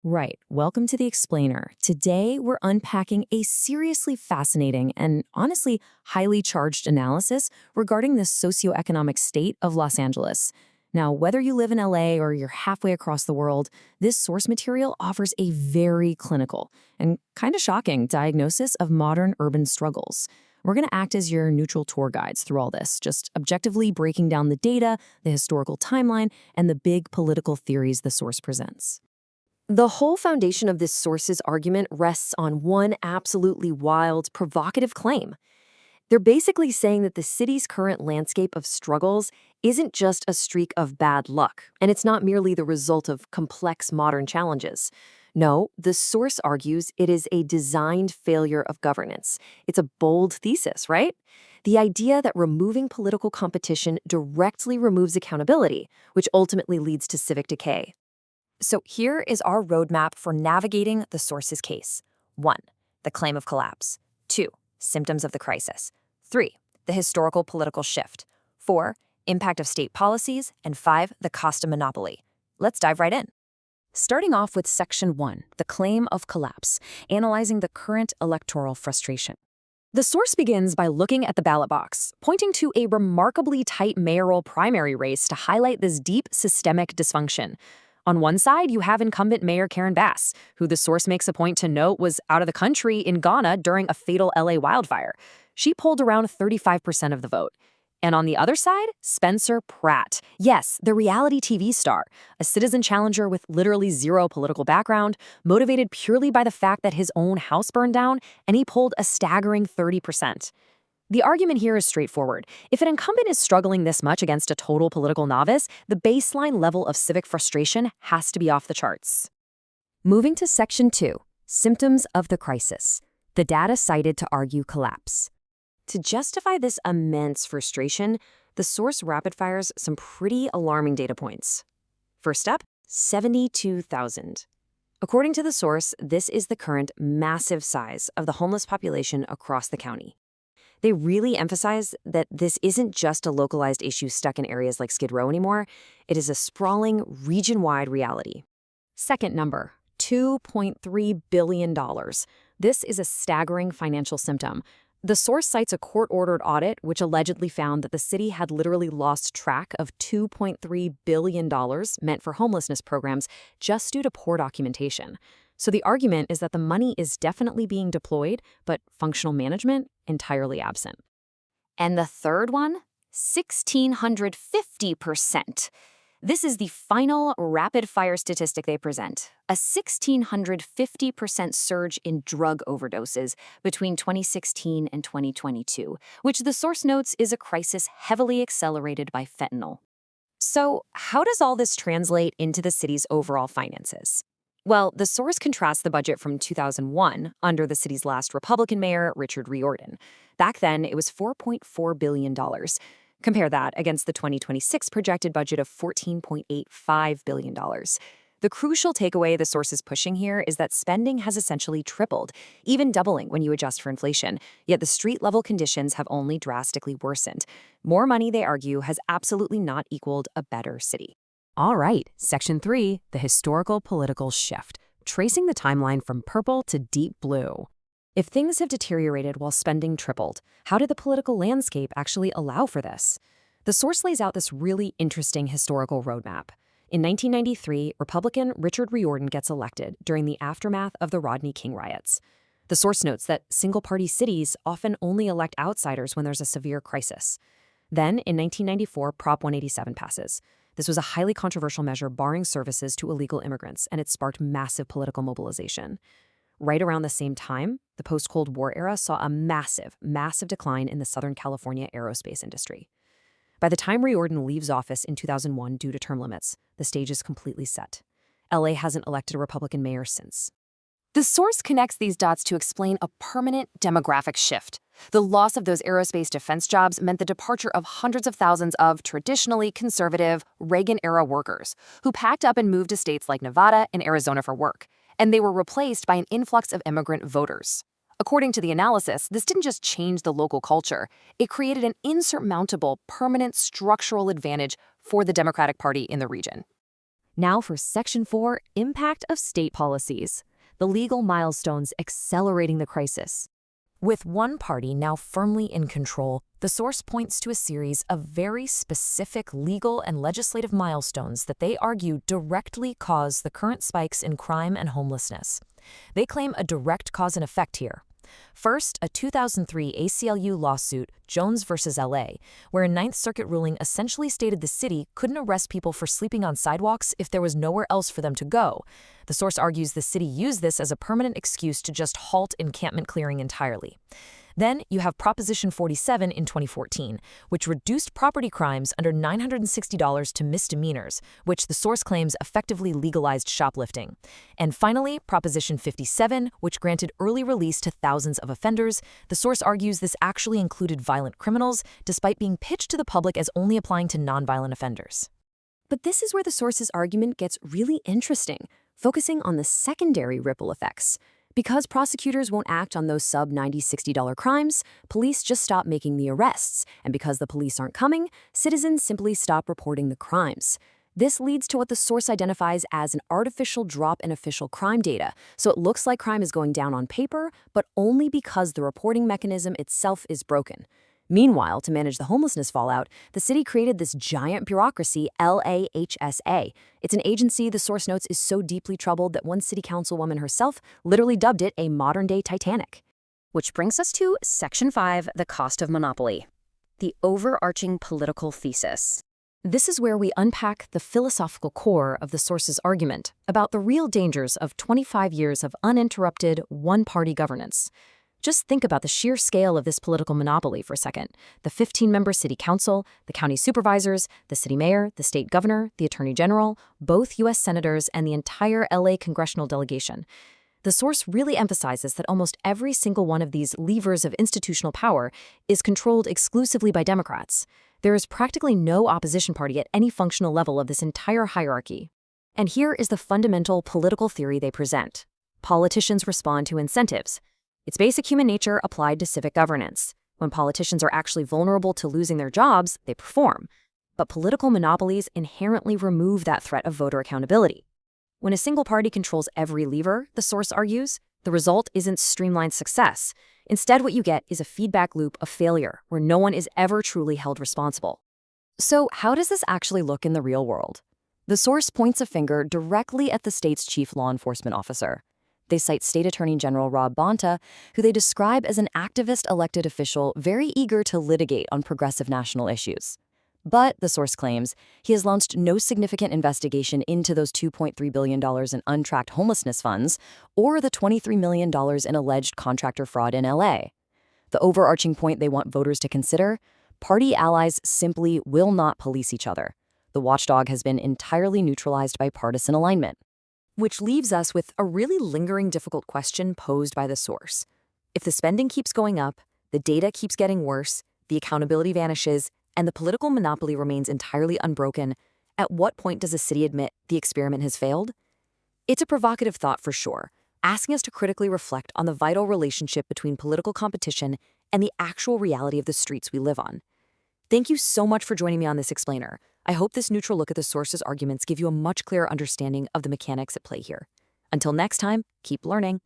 Right. Welcome to the Explainer. Today, we're unpacking a seriously fascinating and honestly highly charged analysis regarding the socioeconomic state of Los Angeles. Now, whether you live in LA or you're halfway across the world, this source material offers a very clinical and kind of shocking diagnosis of modern urban struggles. We're going to act as your neutral tour guides through all this, just objectively breaking down the data, the historical timeline, and the big political theories the source presents. The whole foundation of this source's argument rests on one absolutely wild, provocative claim. They're basically saying that the city's current landscape of struggles isn't just a streak of bad luck, and it's not merely the result of complex modern challenges. No, the source argues it is a designed failure of governance. It's a bold thesis, right? The idea that removing political competition directly removes accountability, which ultimately leads to civic decay. So here is our roadmap for navigating the source's case. 1. The claim of collapse. 2. Symptoms of the crisis. 3. The historical political shift. 4. Impact of state policies. And 5. The cost of monopoly. Let's dive right in. Starting off with Section 1, the claim of collapse, analyzing the current electoral frustration. The source begins by looking at the ballot box, pointing to a remarkably tight mayoral primary race to highlight this deep systemic dysfunction. On one side, you have incumbent Mayor Karen Bass, who the source makes a point to note was out of the country in Ghana during a fatal LA wildfire. She polled around 35% of the vote. And on the other side, Spencer Pratt. Yes, the reality TV star, a citizen challenger with literally zero political background, motivated purely by the fact that his own house burned down, and he polled a staggering 30%. The argument here is straightforward. If an incumbent is struggling this much against a total political novice, the baseline level of civic frustration has to be off the charts. Moving to Section 2, Symptoms of the Crisis. The data cited to argue collapse. To justify this immense frustration, the source rapid-fires some pretty alarming data points. First up, 72,000. According to the source, this is the current massive size of the homeless population across the county. They really emphasize that this isn't just a localized issue stuck in areas like Skid Row anymore. It is a sprawling, region-wide reality. Second number, $2.3 billion. This is a staggering financial symptom. The source cites a court-ordered audit which allegedly found that the city had literally lost track of $2.3 billion meant for homelessness programs just due to poor documentation. So the argument is that the money is definitely being deployed, but functional management entirely absent. And the third one, 1,650%. This is the final rapid-fire statistic they present, a 1,650% surge in drug overdoses between 2016 and 2022, which the source notes is a crisis heavily accelerated by fentanyl. So how does all this translate into the city's overall finances? Well, the source contrasts the budget from 2001 under the city's last Republican mayor, Richard Riordan. Back then, it was $4.4 billion. Compare that against the 2026 projected budget of $14.85 billion. The crucial takeaway the source is pushing here is that spending has essentially tripled, even doubling when you adjust for inflation, yet the street-level conditions have only drastically worsened. More money, they argue, has absolutely not equaled a better city. All right, Section 3, the historical political shift, tracing the timeline from purple to deep blue. If things have deteriorated while spending tripled, how did the political landscape actually allow for this? The source lays out this really interesting historical roadmap. In 1993, Republican Richard Riordan gets elected during the aftermath of the Rodney King riots. The source notes that single-party cities often only elect outsiders when there's a severe crisis. Then, in 1994, Prop 187 passes. This was a highly controversial measure barring services to illegal immigrants, and it sparked massive political mobilization. Right around the same time, the post-Cold War era saw a massive decline in the Southern California aerospace industry. By the time Riordan leaves office in 2001 due to term limits, the stage is completely set. LA hasn't elected a Republican mayor since. The source connects these dots to explain a permanent demographic shift. The loss of those aerospace defense jobs meant the departure of hundreds of thousands of traditionally conservative Reagan-era workers who packed up and moved to states like Nevada and Arizona for work, and they were replaced by an influx of immigrant voters. According to the analysis, this didn't just change the local culture, it created an insurmountable, permanent structural advantage for the Democratic Party in the region. Now for Section 4, Impact of State Policies. The legal milestones accelerating the crisis. With one party now firmly in control, the source points to a series of very specific legal and legislative milestones that they argue directly cause the current spikes in crime and homelessness. They claim a direct cause and effect here. First, a 2003 ACLU lawsuit, Jones versus LA, where a Ninth Circuit ruling essentially stated the city couldn't arrest people for sleeping on sidewalks if there was nowhere else for them to go. The source argues the city used this as a permanent excuse to just halt encampment clearing entirely. Then you have Proposition 47 in 2014, which reduced property crimes under $960 to misdemeanors, which the source claims effectively legalized shoplifting. And finally, Proposition 57, which granted early release to thousands of offenders. The source argues this actually included violent criminals, despite being pitched to the public as only applying to nonviolent offenders. But this is where the source's argument gets really interesting, focusing on the secondary ripple effects. Because prosecutors won't act on those sub-$90-$60 crimes, police just stop making the arrests, and because the police aren't coming, citizens simply stop reporting the crimes. This leads to what the source identifies as an artificial drop in official crime data, so it looks like crime is going down on paper, but only because the reporting mechanism itself is broken. Meanwhile, to manage the homelessness fallout, the city created this giant bureaucracy, LAHSA. It's an agency the source notes is so deeply troubled that one city councilwoman herself literally dubbed it a modern-day Titanic. Which brings us to Section 5, the cost of monopoly. The overarching political thesis. This is where we unpack the philosophical core of the source's argument about the real dangers of 25 years of uninterrupted, one-party governance. Just think about the sheer scale of this political monopoly for a second. The 15-member city council, the county supervisors, the city mayor, the state governor, the attorney general, both U.S. senators, and the entire LA congressional delegation. The source really emphasizes that almost every single one of these levers of institutional power is controlled exclusively by Democrats. There is practically no opposition party at any functional level of this entire hierarchy. And here is the fundamental political theory they present. Politicians respond to incentives. It's basic human nature applied to civic governance. When politicians are actually vulnerable to losing their jobs, they perform. But political monopolies inherently remove that threat of voter accountability. When a single party controls every lever, the source argues, the result isn't streamlined success. Instead, what you get is a feedback loop of failure, where no one is ever truly held responsible. So how does this actually look in the real world? The source points a finger directly at the state's chief law enforcement officer. They cite State Attorney General Rob Bonta, who they describe as an activist elected official very eager to litigate on progressive national issues. But, the source claims, he has launched no significant investigation into those $2.3 billion in untracked homelessness funds or the $23 million in alleged contractor fraud in LA. The overarching point they want voters to consider? Party allies simply will not police each other. The watchdog has been entirely neutralized by partisan alignment. Which leaves us with a really lingering difficult question posed by the source. If the spending keeps going up, the data keeps getting worse, the accountability vanishes, and the political monopoly remains entirely unbroken, at what point does a city admit the experiment has failed? It's a provocative thought for sure, asking us to critically reflect on the vital relationship between political competition and the actual reality of the streets we live on. Thank you so much for joining me on this explainer. I hope this neutral look at the source's arguments give you a much clearer understanding of the mechanics at play here. Until next time, keep learning.